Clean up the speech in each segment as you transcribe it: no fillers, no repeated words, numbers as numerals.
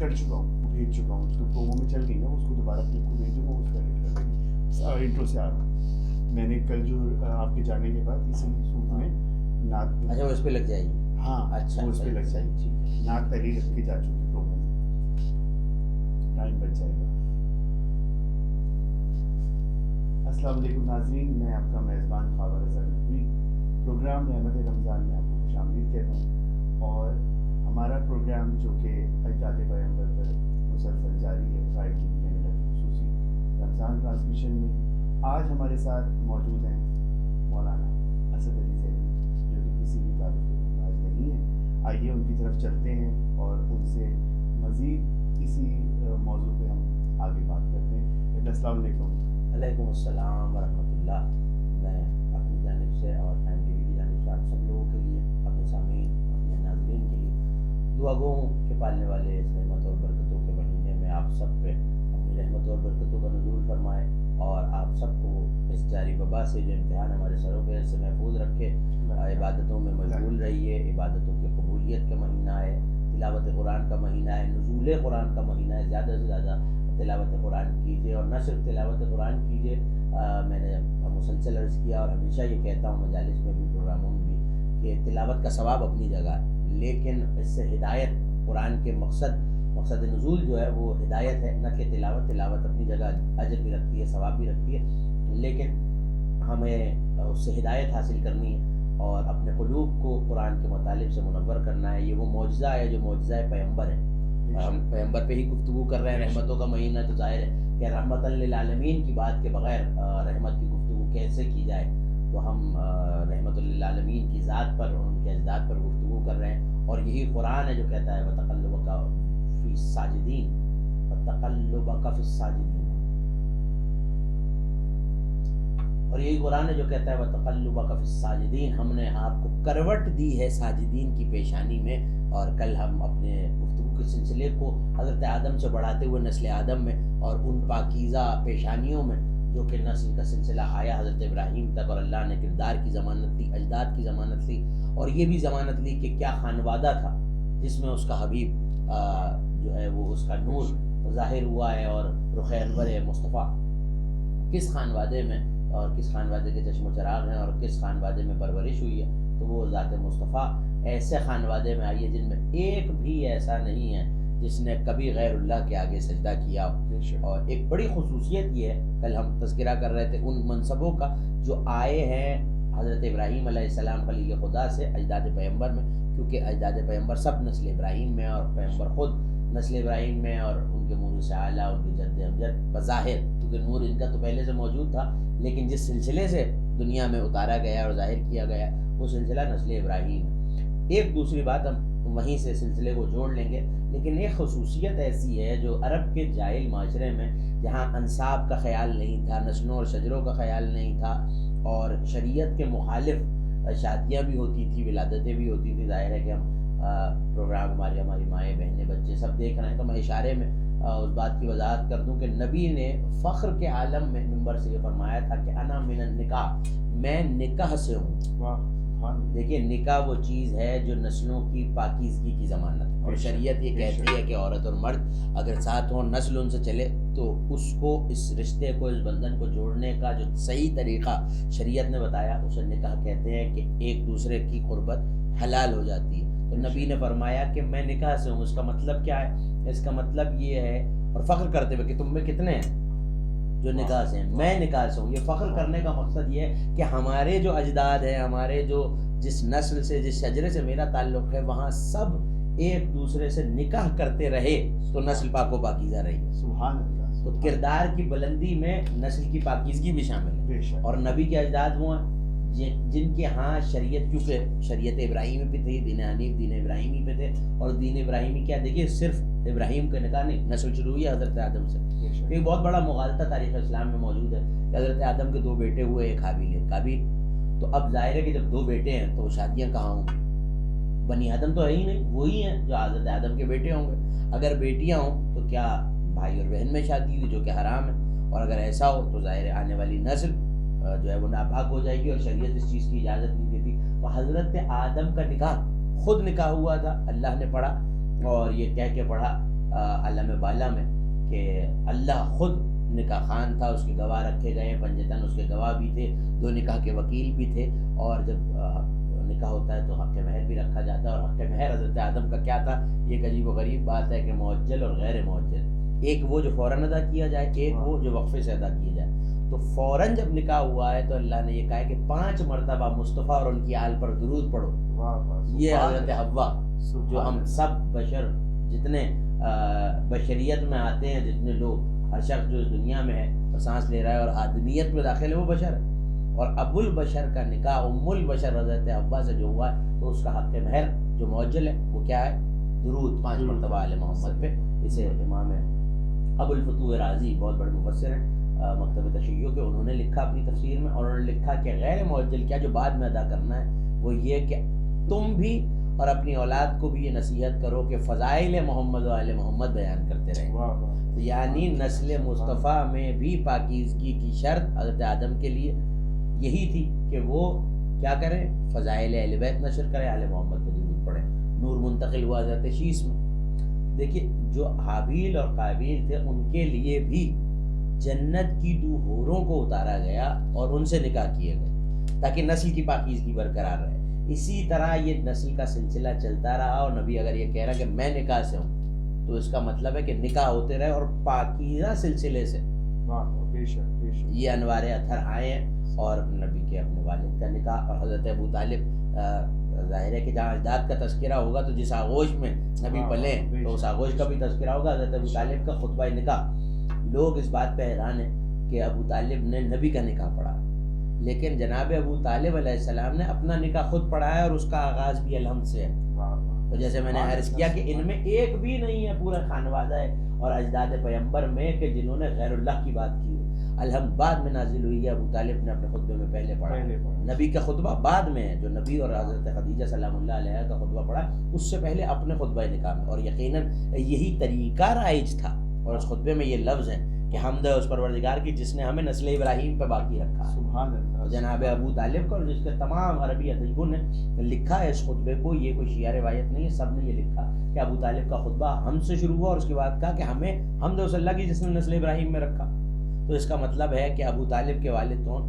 کر چکا ہوں, بھیج چکا ہوں, اس کو پرومو میں چل گئی نا, اس کو دوبارہ کلپ کو بھیجوں گا, اس کا ایڈٹ کر دیں. انٹرو سے آ رہا ہوں میں نے کل جو آپ کے جانے کے بعد اسی سوٹ میں نعت, اچھا وہ اس پہ لگ جائے گی. ہاں اچھا وہ اس پہ لگ جائے گی, ٹھیک ہے. نعت پہلے رکھ کے جا چکے پرومو میں, ٹائم بچ جائے گا. السلام علیکم ناظرین, میں آپ کا میزبان خاور رضا نقوی پروگرام رحمت رمضان میں آپ کو خوش آمدید کہتا ہوں. اور ہمارا پروگرام جو کہ اجداد پیغمبر پر مسلسل جاری ہے فرائیڈے کینیڈا کی خصوصی رمضان ٹرانسمیشن میں, آج ہمارے ساتھ موجود ہیں مولانا اسد علی ذیلی, جو کہ کسی بھی تعارف کے محتاج نہیں ہیں. آئیے ان کی طرف چلتے ہیں اور ان سے مزید اسی موضوع پہ ہم آگے بات کرتے ہیں. السلام علیکم. وعلیکم السلام ورحمۃ اللہ. میں اپنی جانب سے اور ٹائم ٹی وی کی جانب سے آپ سب لوگوں کے لیے, اپنے سامعین, اپنے ناظرین کے لیے دعا گو ہوں کہ پالنے والے اس رحمت اور برکتوں کے مہینے میں آپ سب پہ اپنی رحمت اور برکتوں کا نزول فرمائے, اور آپ سب کو اس جاری وبا سے جو امتحان ہمارے سروں پہ سے محفوظ رکھے. عبادتوں میں مشغول رہیے, عبادتوں کی قبولیت کا مہینہ ہے, تلاوت قرآن کا مہینہ ہے, نزول قرآن کا مہینہ ہے. زیادہ سے زیادہ تلاوت قرآن کیجیے, اور نہ صرف تلاوت قرآن کیجیے, میں نے مسلسل عرض کیا اور ہمیشہ یہ کہتا ہوں مجالس میں بھی, پروگراموں میں بھی, کہ تلاوت کا ثواب اپنی جگہ ہے, لیکن اس سے ہدایت, قرآن کے مقصد نزول جو ہے وہ ہدایت ہے, نہ کہ تلاوت اپنی جگہ اجر بھی رکھتی ہے, ثواب بھی رکھتی ہے, لیکن ہمیں اس سے ہدایت حاصل کرنی ہے اور اپنے قلوب کو قرآن کے مطالب سے منور کرنا ہے. یہ وہ معجزہ ہے جو معجزہ پیغمبر ہے. ہم پیغمبر پہ ہی گفتگو کر رہے ہیں, رحمتوں کا مہینہ, تو ظاہر ہے کہ رحمت للعالمین کی بات کے بغیر رحمت کی گفتگو کیسے کی جائے. تو ہم رحمت للعالمین کی ذات پر, ان کے اجداد پر گفتگو کر رہے ہیں, اور یہی قرآن ہے جو کہتا ہے وتقلبک فی الساجدین, وتقلبک فی الساجدین, اور یہی قرآن ہے جو کہتا ہے وتقلبک فی الساجدین. ہم نے آپ کو کروٹ دی ہے ساجدین کی پیشانی میں. اور کل ہم اپنے گفتگو کے سلسلے کو حضرت آدم سے بڑھاتے ہوئے نسل آدم میں, اور ان پاکیزہ پیشانیوں میں جو کہ نسل کا سلسلہ آیا حضرت ابراہیم تک, اور اللہ نے کردار کی ضمانت لی, اجداد کی ضمانت لی, اور یہ بھی ضمانت لی کہ کیا خانوادہ تھا جس میں اس کا حبیب جو ہے وہ اس کا نور ظاہر ہوا ہے, اور رخ انور مصطفیٰ کس خانوادے میں اور کس خانوادے کے چشم و چراغ ہیں, اور کس خانوادے میں پرورش ہوئی ہے. تو وہ ذات مصطفیٰ ایسے خانوادے میں آئی ہے جن میں ایک بھی ایسا نہیں ہے جس نے کبھی غیر اللہ کے آگے سجدہ کیا. اور ایک بڑی خصوصیت یہ ہے, کل ہم تذکرہ کر رہے تھے ان منصبوں کا جو آئے ہیں حضرت ابراہیم علیہ السلام خلیل خدا سے اجداد پیغمبر میں, کیونکہ اجداد پیغمبر سب نسل ابراہیم میں, اور پیغمبر خود نسل ابراہیم میں, اور ان کے مورث اعلیٰ, ان کے جد امجد بظاہر, کیونکہ نور ان کا تو پہلے سے موجود تھا, لیکن جس سلسلے سے دنیا میں اتارا گیا اور ظاہر کیا گیا وہ سلسلہ نسل ابراہیم. ایک دوسری بات ہم وہیں سے سلسلے کو جوڑ لیں گے, لیکن ایک خصوصیت ایسی ہے جو عرب کے جاہل معاشرے میں, جہاں انساب کا خیال نہیں تھا, نسلوں اور شجروں کا خیال نہیں تھا, اور شریعت کے مخالف شادیاں بھی ہوتی تھیں, ولادتیں بھی ہوتی تھیں. ظاہر ہے کہ ہم پروگرام ہماری مائیں, بہنیں, بچے سب دیکھ رہے ہیں, تو میں اشارے میں اس بات کی وضاحت کر دوں کہ نبی نے فخر کے عالم میں منبر سے یہ فرمایا تھا کہ انا من النکاح, میں نکاح سے ہوں. دیکھیے نکاح وہ چیز ہے جو نسلوں کی پاکیزگی کی ضمانت ہے, اور شریعت یہ کہتی ہے کہ عورت اور مرد اگر ساتھ ہوں, نسل ان سے چلے, تو اس کو اس رشتے کو, اس بندھن کو جوڑنے کا جو صحیح طریقہ شریعت نے بتایا اسے نکاح کہتے ہیں, کہ ایک دوسرے کی قربت حلال ہو جاتی ہے. تو نبی نے فرمایا کہ میں نکاح سے ہوں. اس کا مطلب کیا ہے؟ اس کا مطلب یہ ہے, اور فخر کرتے ہوئے کہ تم میں کتنے ہیں جو نکاح سے ہیں, میں نکاح سے ہوں. یہ فخر کرنے کا مقصد یہ ہے کہ ہمارے جو اجداد ہیں, ہمارے جو جس نسل سے, جس شجرے سے میرا تعلق ہے, وہاں سب ایک دوسرے سے نکاح کرتے رہے تو نسل پاک و پاکیزہ رہی. سبحان اللہ. تو کردار کی بلندی میں نسل کی پاکیزگی بھی شامل ہے, اور نبی کے اجداد وہ ہیں جن کے ہاں شریعت, کیونکہ شریعت ابراہیمی پہ تھی, دین حنیف دین ابراہیمی پہ تھے, اور دین ابراہیمی کیا, دیکھیے صرف ابراہیم کا نکاح نہیں, نسل شروع ہوئی ہے حضرت آدم سے. ایک بہت بڑا مغالطہ تاریخ اسلام میں موجود ہے کہ حضرت آدم کے 2 بیٹے ہوئے, ایک حابیل ایک قابیل. تو اب ظاہر ہے کہ جب 2 بیٹے ہیں تو شادیاں کہاں ہوں گی؟ بنی آدم تو ہے ہی نہیں, وہی ہیں جو حضرت آدم کے بیٹے ہوں گے. اگر بیٹیاں ہوں تو کیا بھائی اور بہن میں شادی ہوئی, جو کہ حرام ہے, اور اگر ایسا ہو تو ظاہر آنے والی نسل جو ہے وہ ناپاک ہو جائے گی, اور شریعت اس چیز کی اجازت نہیں دیتی. تو حضرت آدم کا نکاح خود نکاح ہوا تھا, اللہ نے پڑھا, اور یہ کہہ کے پڑھا عالم بالا میں کہ اللہ خود نکاح خان تھا، اس کے گواہ رکھے گئے، پنجتن اس کے گواہ بھی تھے، 2 نکاح کے وکیل بھی تھے، اور جب نکاح ہوتا ہے تو حق مہر بھی رکھا جاتا ہے. اور حق مہر حضرت آدم کا کیا تھا؟ یہ ایک عجیب و غریب بات ہے کہ معجل اور غیر معجل، ایک وہ جو فوراً ادا کیا جائے، ایک وہ جو وقفے سے ادا کیا جائے. تو فوراً جب نکاح ہوا ہے تو اللہ نے یہ کہا ہے کہ 5 مرتبہ مصطفیٰ اور ان کی آل پر درود پڑھو. یہ حضرت حوا جو ہم سب بشر جتنے بشریت میں آتے ہیں، جتنے لوگ، ہر شخص جو اس دنیا میں ہے اور سانس لے رہا ہے اور آدمیت میں داخل ہے وہ بشر ہے. اور ابو البشر کا نکاح ام البشر حضرت حوا سے جو ہوا ہے تو اس کا حق مہر جو معجل ہے وہ کیا ہے؟ درود 5 مرتبہ آل محمد پہ. اسے امام ابو الفتوح رازی بہت بڑے مفسر ہیں مکتب تشیع کے، انہوں نے لکھا اپنی تفسیر میں، اور انہوں نے لکھا کہ غیر معجل کیا جو بعد میں ادا کرنا ہے وہ یہ کہ تم بھی اور اپنی اولاد کو بھی یہ نصیحت کرو کہ فضائل محمد و آل محمد بیان کرتے رہیں. یعنی نسل مصطفیٰ میں بھی پاکیزگی کی شرط حضرت آدم کے لیے یہی تھی کہ وہ کیا کریں؟ فضائل اہل بیت نشر کریں، آل محمد پہ درود پڑھیں. نور منتقل ہوا حضرت شیش میں. دیکھیے جو حابیل اور قابیل تھے ان کے لیے بھی جنت کی 2 حوروں کو اتارا گیا اور ان سے نکاح کیے گئے تاکہ نسل کی پاکیزگی برقرار رہے. اسی طرح یہ نسل کا سلسلہ چلتا رہا، اور نبی اگر یہ کہہ رہا کہ میں نکاح سے ہوں تو اس کا مطلب ہے کہ نکاح ہوتے رہے اور پاکیزہ سلسلے سے یہ انوار اطہر آئے ہیں. اور نبی کے اپنے والد کا نکاح اور حضرت ابو طالب، ظاہر ہے کہ جہاں اجداد کا تذکرہ ہوگا تو جس آغوش میں نبی پلے تو اس آغوش کا بھی تذکرہ ہوگا. حضرت ابو طالب کا خطبہ نکاح، لوگ اس بات پہ حیران ہیں کہ ابو طالب نے نبی کا نکاح پڑھا، لیکن جناب ابو طالب علیہ السلام نے اپنا نکاح خود پڑھایا اور اس کا آغاز بھی الحمد سے ہے. تو جیسے میں نے عرض کیا کہ ان میں ایک بھی نہیں ہے پورا خانوادہ ہے اور اجداد پیغمبر میں کہ جنہوں نے غیر اللہ کی بات کی. الحمد بعد میں نازل ہوئی ہے، ابو طالب نے اپنے خطبے میں پہلے پڑھا. نبی کا خطبہ بعد میں ہے، جو نبی اور حضرت خدیجہ سلام اللہ علیہ کا خطبہ پڑھا اس سے پہلے اپنے خطبہ نکاح میں. اور یقیناً یہی طریقہ رائج تھا، اور اس خطبے میں یہ لفظ ہیں کہ حمد ہے اس پروردگار کی جس نے ہمیں نسل ابراہیم پہ باقی رکھا. سبحان اللہ. جناب ابو طالب کا اور جس کے تمام عربی ادیبوں نے لکھا ہے اس خطبے کو، یہ کوئی شیعہ روایت نہیں ہے، سب نے یہ لکھا کہ ابو طالب کا خطبہ ہم سے شروع ہوا اور اس کے بعد کہا کہ ہمیں حمد ہے اللہ کی جس نے نسل ابراہیم میں رکھا. تو اس کا مطلب ہے کہ ابو طالب کے والد کون؟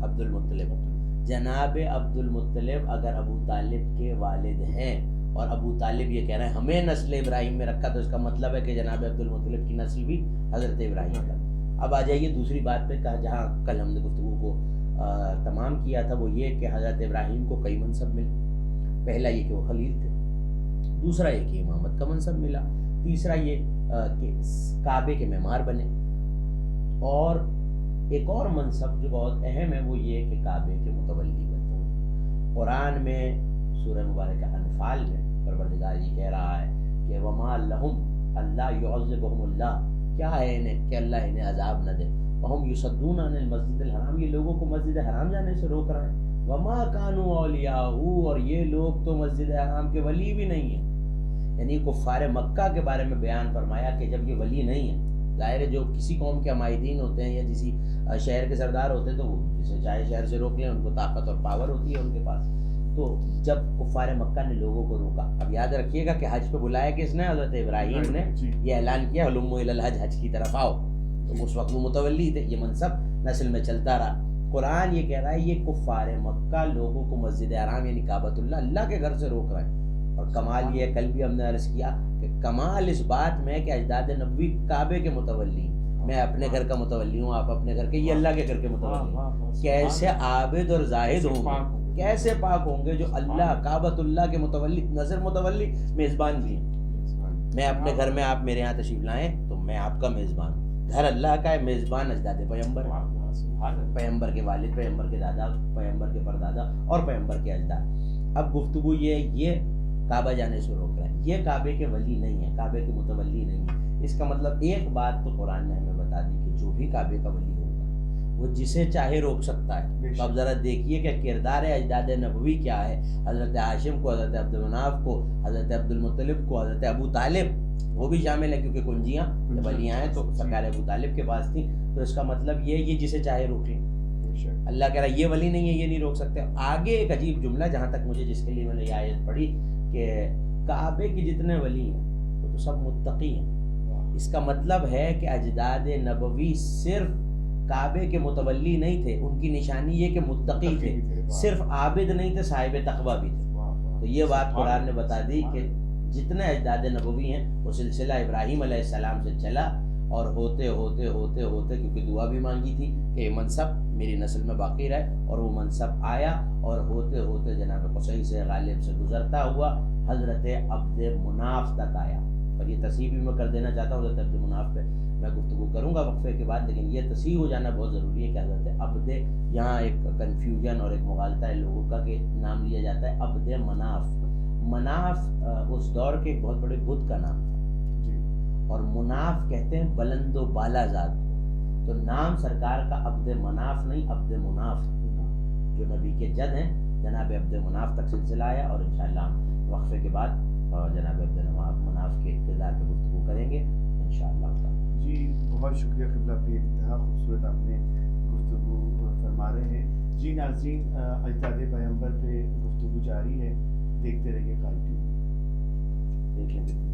عبد المطلب. جناب عبد المطلب اگر ابو طالب کے والد ہیں اور ابو طالب یہ کہہ رہے ہیں ہمیں نسل ابراہیم میں رکھا، تو اس کا مطلب ہے کہ جناب عبد المطلب کی نسل بھی حضرت ابراہیم کا. اب آ جائیے دوسری بات پہ، کہا جہاں کل ہم نے گفتگو کو تمام کیا تھا وہ یہ کہ حضرت ابراہیم کو کئی منصب ملے. پہلا یہ کہ وہ خلیل تھے، دوسرا یہ کہ امامت کا منصب ملا، تیسرا یہ کہ کعبے کے معمار بنے، اور ایک اور منصب جو بہت اہم ہے وہ یہ کہ کعبے کے متولی بنے. قرآن میں سورہ مبارکہ انفال میں پروردگار یہ کہہ رہا ہے کہ وما لہم اللہ یعذبہم اللہ، کیا ہے انہیں کہ اللہ انہیں عذاب نہ دے. وہم یصدون عن المسجد الحرام، یہ لوگوں کو مسجد حرام جانے سے روک رہے ہیں. وما کانوا اولیاءہ، اور یہ لوگ تو مسجد حرام کے ولی بھی نہیں ہیں. یعنی کفار مکہ کے بارے میں بیان فرمایا کہ جب یہ ولی نہیں ہیں، ظاہر ہے جو کسی قوم کے عمائدین ہوتے ہیں یا کسی شہر کے سردار ہوتے ہیں تو وہ جسے چاہے شہر سے روک لیں، ان کو طاقت اور پاور ہوتی ہے ان کے پاس. تو جب کفار مکہ نے لوگوں کو روکا، اب یاد رکھیے گا کہ حج پہ بلایا کس نے؟ حضرت ابراہیم نے یہ اعلان کیا ہلموا الی الحج، حج کی طرف آؤ. تو اس وقت وہ متولی تھے، یہ منصب نسل میں چلتا رہا. قرآن یہ کہہ رہا ہے یہ کفار مکہ لوگوں کو مسجد حرام یعنی کعبۃ اللہ، اللہ کے گھر سے روک رہے ہیں. اور کمال یہ کل بھی ہم نے عرض کیا کہ کمال اس بات میں کہ اجداد نبوی کعبے کے متولی، میں اپنے گھر کا متولی ہوں، آپ اپنے گھر کے، یہ اللہ کے گھر کے متولی. کیسے عابد اور زاہد ہوں گے، کیسے پاک ہوں گے جو اللہ کعبۃ اللہ کے متولی، نظر متولی، میزبان بھی ہیں. میں اپنے گھر میں، آپ میرے یہاں تشریف لائیں تو میں آپ کا میزبان ہوں. گھر اللہ کا ہے، میزبان اجداد پیغمبر، پیغمبر کے والد، پیغمبر کے دادا، پیغمبر کے پردادا اور پیغمبر کے اجداد. اب گفتگو یہ کعبہ جانے سے روک رہے ہیں، یہ کعبے کے ولی نہیں ہے، کعبے کے متولی نہیں ہے. اس کا مطلب ایک بات تو قرآن نے ہمیں بتا دی کہ جو بھی کعبے کا ولی ہوگا وہ جسے چاہے روک سکتا ہے. اب ذرا دیکھیے کہ کردار اجداد نبوی کیا ہے. حضرت ہاشم کو، حضرت عبد المناف کو، حضرت عبد المطلب کو، حضرت ابو طالب وہ بھی شامل ہے کیونکہ کنجیاں ولیاں ہیں تو سرکار ابو طالب کے پاس تھیں. تو اس کا مطلب یہ جسے چاہے روک لیں. اللہ کہہ رہا ہے یہ ولی نہیں ہے، یہ نہیں روک سکتے. آگے ایک عجیب جملہ جہاں تک مجھے جس کے لیے میں نے یہ آیت پڑھی کہ کعبے کے جتنے ولی ہیں تو سب متقی ہیں. واہ. اس کا مطلب ہے کہ اجداد نبوی صرف کعبے کے متولی نہیں تھے، ان کی نشانی یہ کہ متقی تھے، صرف عابد نہیں تھے، صاحب تقوی بھی تھے. واہ واہ. تو یہ بات سبحان قرآن نے اللہ، بتا دی سبحان کہ اللہ. جتنے اجداد نبوی ہیں وہ سلسلہ ابراہیم علیہ السلام سے چلا، اور ہوتے ہوتے ہوتے ہوتے کیونکہ دعا بھی مانگی تھی کہ یہ منصب میری نسل میں باقی رہے، اور وہ منصب آیا، اور ہوتے ہوتے جناب قصی سے غالب سے گزرتا ہوا حضرت عبد مناف تک آیا. اور یہ تصحیح بھی میں کر دینا چاہتا ہوں، حضرت عبد مناف پہ میں گفتگو کروں گا وقفے کے بعد، لیکن یہ تصحیح ہو جانا بہت ضروری ہے کہ حضرت عبد، یہاں ایک کنفیوژن اور ایک مغالطہ ہے لوگوں کا کہ نام لیا جاتا ہے عبد مناف. مناف اس دور کے ایک بہت بڑے بت کا نام تھا، جی. اور مناف کہتے ہیں بلند و بالا ذات کو. تو نام سرکار کا عبد مناف نہیں، عبد مناف جو نبی کے جد ہیں. جناب عبد مناف تک سلسلہ آیا، اور انشاءاللہ ہم وقفے کے بعد جناب عبد مناف کے کردار پہ گفتگو کریں گے انشاءاللہ تعالی. جی بہت شکریہ قبلہ، بے انتہا خوبصورت آپ نے گفتگو فرما رہے ہیں. جی ناظرین، اجداد پیغمبر پہ گفتگو جاری ہے، دیکھتے رہیے قائد ٹی وی. دیکھ لیں گے.